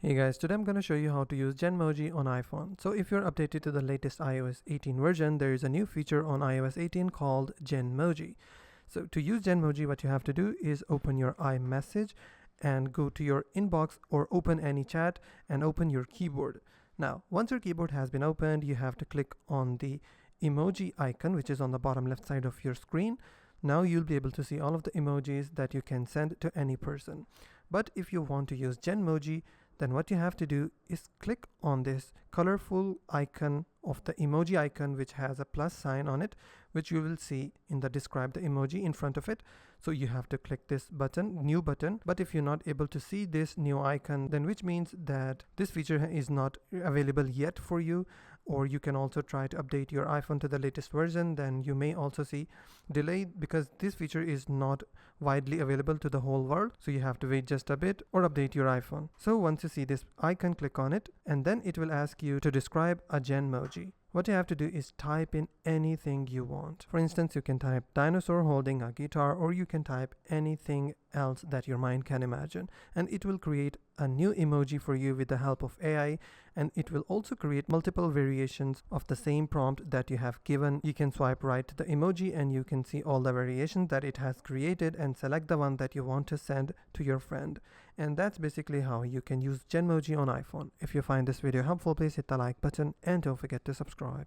Hey guys, today I'm going to show you how to use Genmoji on iPhone. So if you're updated to the latest iOS 18 version, there is a new feature on iOS 18 called Genmoji. So to use Genmoji, what you have to do is open your iMessage and go to your inbox or open any chat and open your keyboard. Now, once your keyboard has been opened, you have to click on the emoji icon, which is on the bottom left side of your screen. Now you'll be able to see all of the emojis that you can send to any person. But if you want to use Genmoji, then what you have to do is click on this colorful icon of the emoji icon, which has a plus sign on it, which you will see in the describe the emoji in front of it. So you have to click this button, new button. But if you're not able to see this new icon, then which means that this feature is not available yet for you, or you can also try to update your iPhone to the latest version. Then you may also see delay because this feature is not widely available to the whole world. So you have to wait just a bit or update your iPhone. So once you see this icon, click on it and then it will ask you to describe a Genmoji. What you have to do is type in anything you want. For instance, you can type dinosaur holding a guitar, or you can type anything else that your mind can imagine, and it will create a new emoji for you with the help of AI, and it will also create multiple variations of the same prompt that you have given. You can swipe right to the emoji and you can see all the variations that it has created and select the one that you want to send to your friend. And that's basically how you can use Genmoji on iPhone. If you find this video helpful, please hit the like button and don't forget to subscribe.